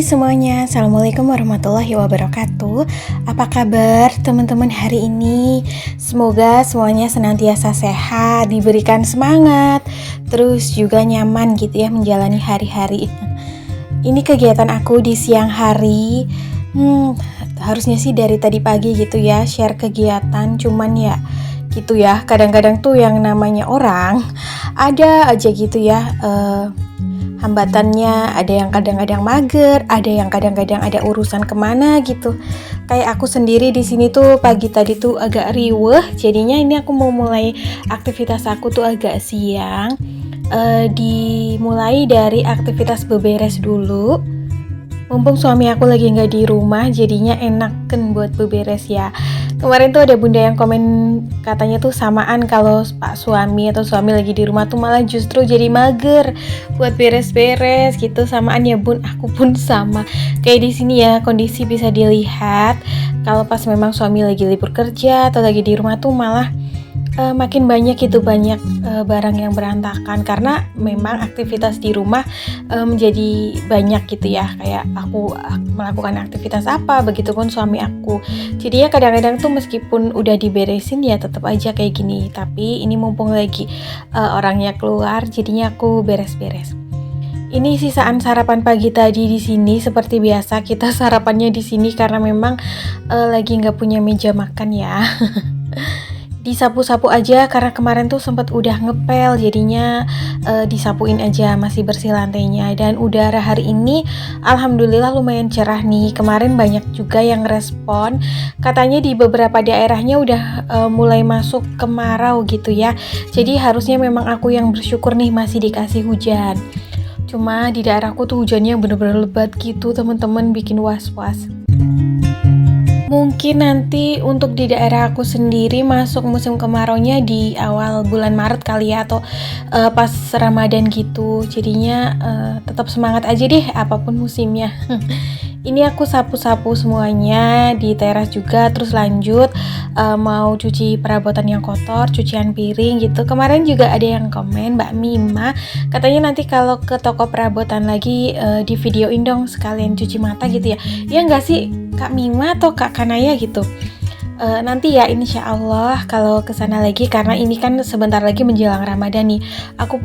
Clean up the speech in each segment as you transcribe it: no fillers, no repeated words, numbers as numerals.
Semuanya, Assalamualaikum warahmatullahi wabarakatuh. Apa kabar teman-teman hari ini? Semoga semuanya senantiasa sehat, diberikan semangat, terus juga nyaman gitu ya menjalani hari-hari. Ini kegiatan aku di siang hari. Harusnya sih dari tadi pagi gitu ya share kegiatan, cuman ya gitu ya, kadang-kadang tuh yang namanya orang ada aja gitu ya hambatannya, ada yang kadang-kadang mager, ada yang kadang-kadang ada urusan kemana gitu. Kayak aku sendiri di sini tuh pagi tadi tuh agak riweh, jadinya ini aku mau mulai aktivitas aku tuh agak siang. Dimulai dari aktivitas beberes dulu. Mumpung suami aku lagi nggak di rumah, jadinya enaken buat beberes ya. Kemarin tuh ada bunda yang komen katanya tuh samaan kalau pak suami atau suami lagi di rumah tuh malah justru jadi mager buat beres-beres gitu. Samaan ya bun, aku pun sama. Kayak di sini ya kondisi bisa dilihat kalau pas memang suami lagi libur kerja atau lagi di rumah tuh malah makin banyak barang yang berantakan karena memang aktivitas di rumah menjadi banyak gitu ya, kayak aku melakukan aktivitas apa, begitupun suami aku. Jadi ya kadang-kadang tuh meskipun udah diberesin ya tetap aja kayak gini, tapi ini mumpung lagi orangnya keluar jadinya aku beres-beres. Ini sisaan sarapan pagi tadi di sini. Seperti biasa kita sarapannya di sini karena memang lagi nggak punya meja makan ya. Disapu-sapu aja karena kemarin tuh sempat udah ngepel, jadinya disapuin aja, masih bersih lantainya. Dan udara hari ini alhamdulillah lumayan cerah nih. Kemarin banyak juga yang respon katanya di beberapa daerahnya udah mulai masuk kemarau gitu ya. Jadi harusnya memang aku yang bersyukur nih masih dikasih hujan. Cuma di daerahku tuh hujannya bener-bener lebat gitu teman-teman, bikin was-was. Mungkin nanti untuk di daerah aku sendiri masuk musim kemaraunya di awal bulan Maret kali ya, atau pas Ramadan gitu. Jadinya tetap semangat aja deh apapun musimnya. Ini aku sapu-sapu semuanya di teras juga, terus lanjut mau cuci perabotan yang kotor, cucian piring gitu. Kemarin juga ada yang komen, Mbak Mima, katanya nanti kalau ke toko perabotan lagi di videoin dong sekalian cuci mata gitu ya. Ya enggak sih Kak Mima atau Kak Kanaya gitu. Nanti ya insya Allah kalau kesana lagi, karena ini kan sebentar lagi menjelang Ramadan nih. Aku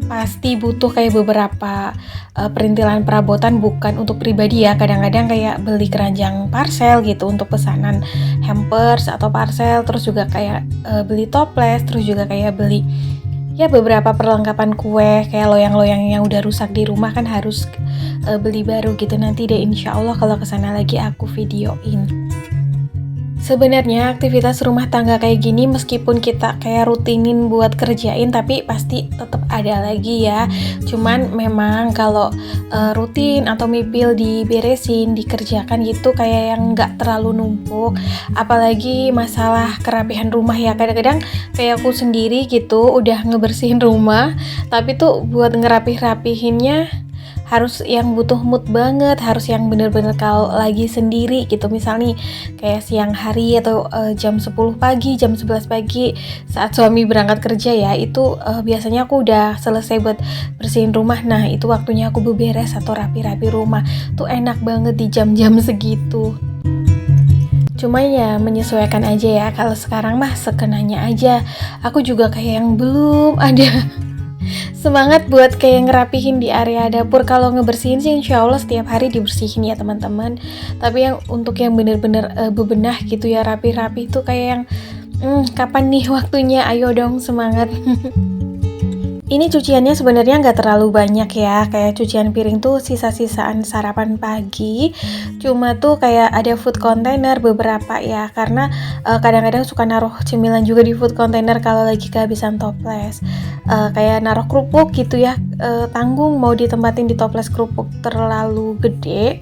pasti butuh kayak beberapa perintilan perabotan, bukan untuk pribadi ya. Kadang-kadang kayak beli keranjang parcel gitu untuk pesanan hampers atau parcel. Terus juga kayak beli toples. Terus juga kayak beli ya beberapa perlengkapan kue, kayak loyang-loyang yang udah rusak di rumah kan harus beli baru gitu. Nanti deh insya Allah kalau kesana lagi aku videoin. Sebenarnya aktivitas rumah tangga kayak gini meskipun kita kayak rutinin buat kerjain, tapi pasti tetap ada lagi ya. Cuman memang kalau rutin atau mipil diberesin, dikerjakan gitu kayak yang nggak terlalu numpuk. Apalagi masalah kerapihan rumah ya, kadang-kadang kayak aku sendiri gitu udah ngebersihin rumah, tapi tuh buat ngerapih-rapihinnya harus yang butuh mood banget, harus yang bener-bener kalau lagi sendiri gitu. Misal nih kayak siang hari atau jam 10 pagi, jam 11 pagi saat suami berangkat kerja ya, itu biasanya aku udah selesai buat bersihin rumah. Nah itu waktunya aku beberes atau rapi-rapi rumah. Tuh enak banget di jam-jam segitu. Cuma ya menyesuaikan aja ya, kalau sekarang mah sekenanya aja. Aku juga kayak yang belum ada semangat buat kayak ngerapihin di area dapur. Kalau ngebersihin sih insya Allah setiap hari dibersihin ya teman-teman. Tapi yang untuk yang bener-bener bebenah gitu ya, rapi-rapi tuh kayak yang kapan nih waktunya, ayo dong semangat. Ini cuciannya sebenarnya nggak terlalu banyak ya, kayak cucian piring tuh sisa-sisaan sarapan pagi. Cuma tuh kayak ada food container beberapa ya, karena kadang-kadang suka naruh cemilan juga di food container kalau lagi kehabisan toples. Kayak naruh kerupuk gitu ya, tanggung mau ditempatin di toples kerupuk terlalu gede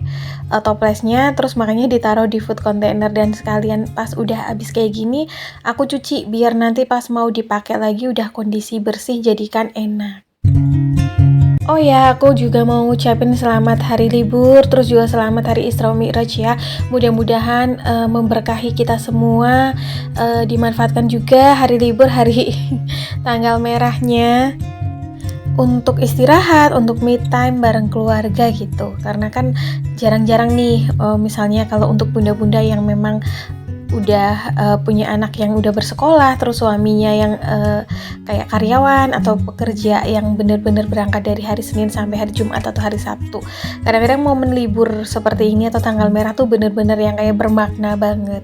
toplesnya, terus makanya ditaruh di food container. Dan sekalian pas udah habis kayak gini aku cuci biar nanti pas mau dipakai lagi udah kondisi bersih, jadikan enak. Oh ya, aku juga mau ngucapin selamat hari libur, terus juga selamat hari Isra Mi'raj ya. Mudah-mudahan memberkahi kita semua, dimanfaatkan juga hari libur, hari tanggal merahnya untuk istirahat, untuk me time bareng keluarga gitu. Karena kan jarang-jarang nih, misalnya kalau untuk bunda-bunda yang memang udah punya anak yang udah bersekolah, terus suaminya yang kayak karyawan atau pekerja yang benar-benar berangkat dari hari Senin sampai hari Jumat atau hari Sabtu. Kadang-kadang momen libur seperti ini atau tanggal merah tuh benar-benar yang kayak bermakna banget.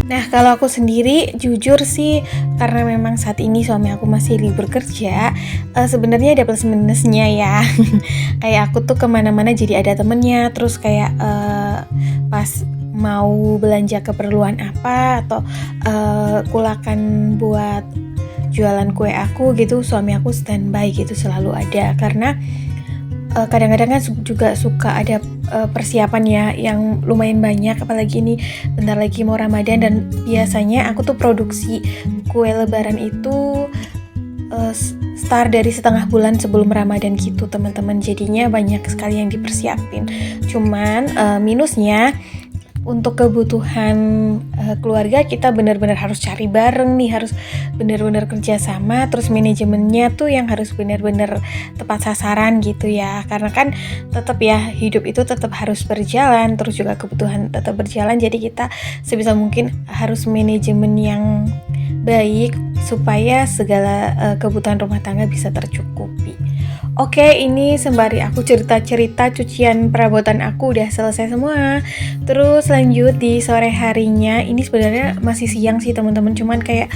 Nah, kalau aku sendiri jujur sih, karena memang saat ini suami aku masih libur kerja, sebenarnya ada plus minusnya ya. Kayak aku tuh kemana-mana jadi ada temennya, terus kayak pas mau belanja keperluan apa atau kulakan buat jualan kue aku gitu, suami aku standby gitu, selalu ada. Karena kadang-kadang kan juga suka ada persiapan ya yang lumayan banyak, apalagi ini bentar lagi mau Ramadan, dan biasanya aku tuh produksi kue lebaran itu start dari setengah bulan sebelum Ramadan gitu teman-teman, jadinya banyak sekali yang dipersiapin. Cuman minusnya untuk kebutuhan keluarga kita benar-benar harus cari bareng nih, harus benar-benar kerjasama, terus manajemennya tuh yang harus benar-benar tepat sasaran gitu ya, karena kan tetap ya hidup itu tetap harus berjalan, terus juga kebutuhan tetap berjalan, jadi kita sebisa mungkin harus manajemen yang baik supaya segala kebutuhan rumah tangga bisa tercukupi. Oke, ini sembari aku cerita-cerita cucian perabotan aku udah selesai semua. Terus lanjut di sore harinya, ini sebenarnya masih siang sih teman-teman, cuman kayak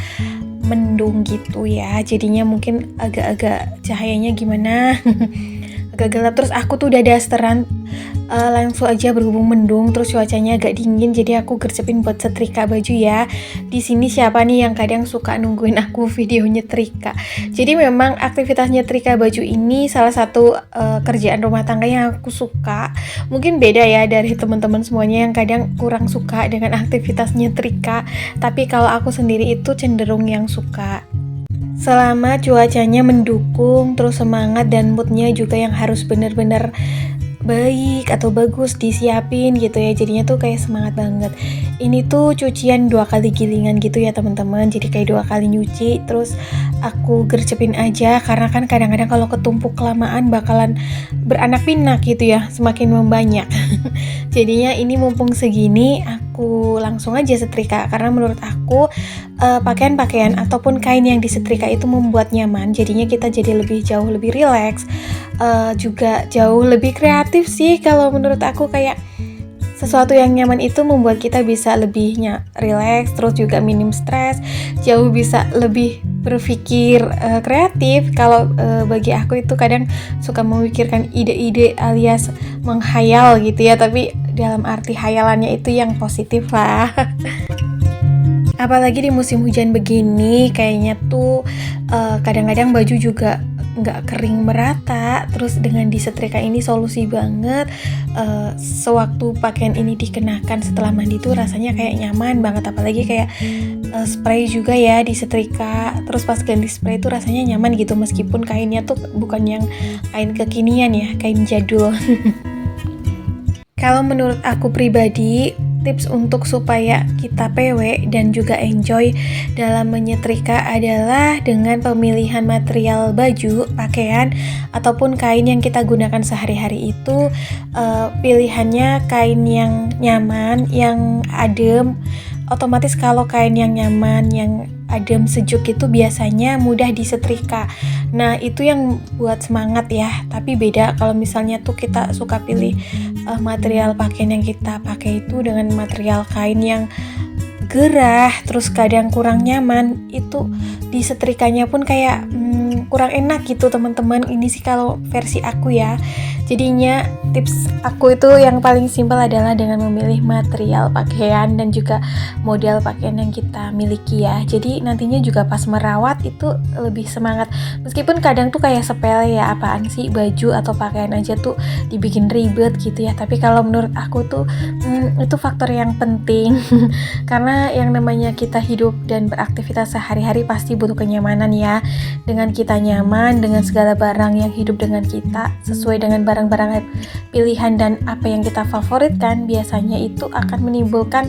mendung gitu ya. Jadinya mungkin agak-agak cahayanya gimana? Agak gelap. Terus aku tuh udah dasteran, langsung aja berhubung mendung, terus cuacanya agak dingin, jadi aku gercepin buat setrika baju ya. Di sini siapa nih yang kadang suka nungguin aku video nyetrika? Jadi memang aktivitas nyetrika baju ini salah satu kerjaan rumah tangga yang aku suka. Mungkin beda ya dari teman-teman semuanya yang kadang kurang suka dengan aktivitas nyetrika, tapi kalau aku sendiri itu cenderung yang suka. Selama cuacanya mendukung, terus semangat dan moodnya juga yang harus benar-benar baik atau bagus disiapin gitu ya, jadinya tuh kayak semangat banget. Ini tuh cucian 2 kali gilingan gitu ya teman-teman, jadi kayak 2 kali nyuci, terus aku gercepin aja karena kan kadang-kadang kalau ketumpuk kelamaan bakalan beranak pinak gitu ya, semakin membanyak. Jadinya ini mumpung segini aku langsung aja setrika, karena menurut aku pakaian-pakaian ataupun kain yang disetrika itu membuat nyaman, jadinya kita jadi jauh lebih rileks, juga jauh lebih kreatif sih kalau menurut aku. Kayak sesuatu yang nyaman itu membuat kita bisa lebih rileks, terus juga minim stres, jauh bisa lebih berpikir kreatif. Kalau bagi aku itu kadang suka memikirkan ide-ide alias menghayal gitu ya, tapi dalam arti hayalannya itu yang positif lah. Apalagi di musim hujan begini, kayaknya tuh kadang-kadang baju juga nggak kering merata. Terus dengan disetrika ini solusi banget. Sewaktu pakaian ini dikenakan setelah mandi tuh rasanya kayak nyaman banget. Apalagi kayak spray juga ya disetrika. Terus pas ganti spray tuh rasanya nyaman gitu, meskipun kainnya tuh bukan yang kain kekinian ya, kain jadul. Kalau menurut aku pribadi, tips untuk supaya kita PW dan juga enjoy dalam menyetrika adalah dengan pemilihan material baju, pakaian, ataupun kain yang kita gunakan sehari-hari itu pilihannya kain yang nyaman, yang adem. Otomatis kalau kain yang nyaman, yang adem, sejuk itu biasanya mudah disetrika. Nah itu yang buat semangat ya. Tapi beda kalau misalnya tuh kita suka pilih material pakaian yang kita pakai itu dengan material kain yang gerah, terus kadang kurang nyaman, itu disetrikanya pun kayak kurang enak gitu teman-teman. Ini sih kalau versi aku ya. Jadinya tips aku itu yang paling simpel adalah dengan memilih material pakaian dan juga model pakaian yang kita miliki ya. Jadi nantinya juga pas merawat itu lebih semangat. Meskipun kadang tuh kayak sepele ya, apaan sih baju atau pakaian aja tuh dibikin ribet gitu ya. Tapi kalau menurut aku tuh itu faktor yang penting. Karena yang namanya kita hidup dan beraktivitas sehari-hari pasti butuh kenyamanan ya. Dengan kita nyaman dengan segala barang yang hidup dengan kita, sesuai dengan barang pilihan dan apa yang kita favoritkan, biasanya itu akan menimbulkan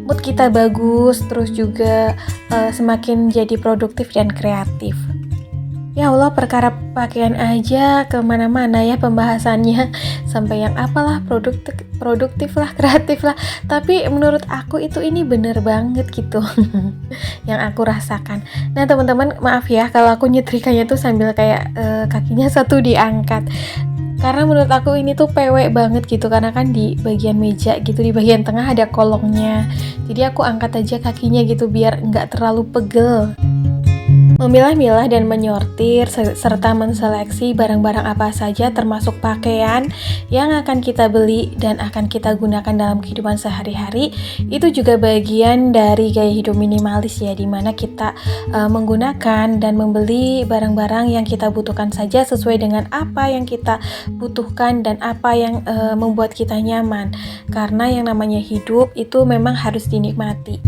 mood kita bagus, terus juga semakin jadi produktif dan kreatif. Ya Allah, perkara pakaian aja kemana-mana ya pembahasannya. Sampai yang apalah produktif lah, kreatif lah. Tapi menurut aku itu ini bener banget gitu yang aku rasakan. Nah teman-teman, maaf ya kalau aku nyetrikanya tuh sambil kayak kakinya satu diangkat. Karena menurut aku ini tuh pewek banget gitu, karena kan di bagian meja gitu, di bagian tengah ada kolongnya. Jadi aku angkat aja kakinya gitu biar nggak terlalu pegel. Memilah-milah dan menyortir serta menseleksi barang-barang apa saja termasuk pakaian yang akan kita beli dan akan kita gunakan dalam kehidupan sehari-hari itu juga bagian dari gaya hidup minimalis ya, dimana kita menggunakan dan membeli barang-barang yang kita butuhkan saja sesuai dengan apa yang kita butuhkan dan apa yang membuat kita nyaman, karena yang namanya hidup itu memang harus dinikmati.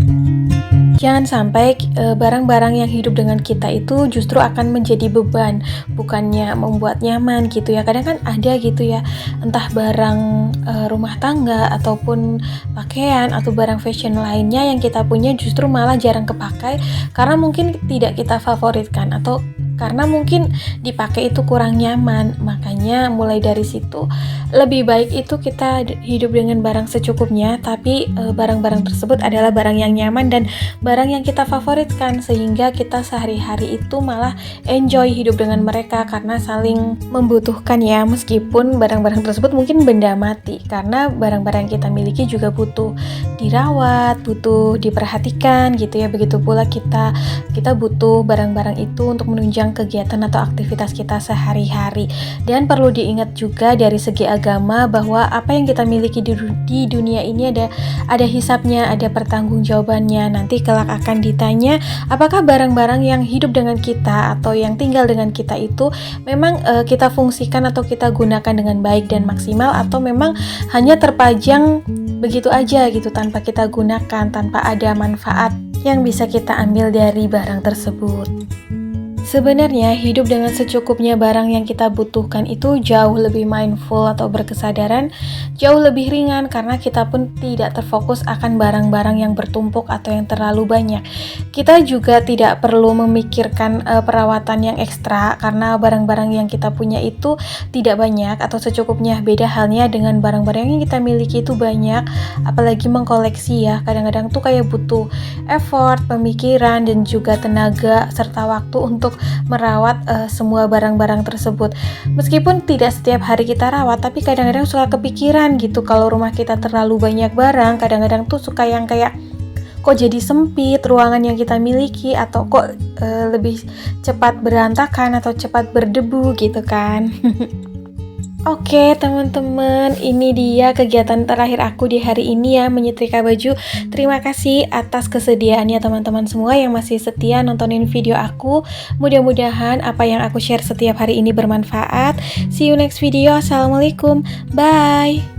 Jangan sampai barang-barang yang hidup dengan kita itu justru akan menjadi beban, bukannya membuat nyaman gitu ya. Kadang kan ada gitu ya, entah barang rumah tangga ataupun pakaian atau barang fashion lainnya yang kita punya justru malah jarang kepakai karena mungkin tidak kita favoritkan atau karena mungkin dipakai itu kurang nyaman. Makanya mulai dari situ lebih baik itu kita hidup dengan barang secukupnya, tapi barang-barang tersebut adalah barang yang nyaman dan barang yang kita favoritkan, sehingga kita sehari-hari itu malah enjoy hidup dengan mereka karena saling membutuhkan ya. Meskipun barang-barang tersebut mungkin benda mati, karena barang-barang yang kita miliki juga butuh dirawat, butuh diperhatikan gitu ya. Begitu pula kita butuh barang-barang itu untuk menunjang kegiatan atau aktivitas kita sehari-hari. Dan perlu diingat juga dari segi agama bahwa apa yang kita miliki di dunia ini ada hisabnya, ada pertanggungjawabannya. Nanti kelak akan ditanya apakah barang-barang yang hidup dengan kita atau yang tinggal dengan kita itu memang kita fungsikan atau kita gunakan dengan baik dan maksimal, atau memang hanya terpajang begitu aja gitu tanpa kita gunakan, tanpa ada manfaat yang bisa kita ambil dari barang tersebut. Sebenarnya hidup dengan secukupnya barang yang kita butuhkan itu jauh lebih mindful atau berkesadaran, jauh lebih ringan karena kita pun tidak terfokus akan barang-barang yang bertumpuk atau yang terlalu banyak. Kita juga tidak perlu memikirkan perawatan yang ekstra karena barang-barang yang kita punya itu tidak banyak atau secukupnya. Beda halnya dengan barang-barang yang kita miliki itu banyak, apalagi mengkoleksi ya. Kadang-kadang tuh kayak butuh effort, pemikiran dan juga tenaga serta waktu untuk merawat semua barang-barang tersebut. Meskipun tidak setiap hari kita rawat, tapi kadang-kadang suka kepikiran gitu kalau rumah kita terlalu banyak barang. Kadang-kadang tuh suka yang kayak kok jadi sempit ruangan yang kita miliki, atau kok lebih cepat berantakan atau cepat berdebu gitu kan. Oke teman-teman, ini dia kegiatan terakhir aku di hari ini ya, menyetrika baju. Terima kasih atas kesediaannya teman-teman semua yang masih setia nontonin video aku. Mudah-mudahan apa yang aku share setiap hari ini bermanfaat. See you next video. Assalamualaikum. Bye.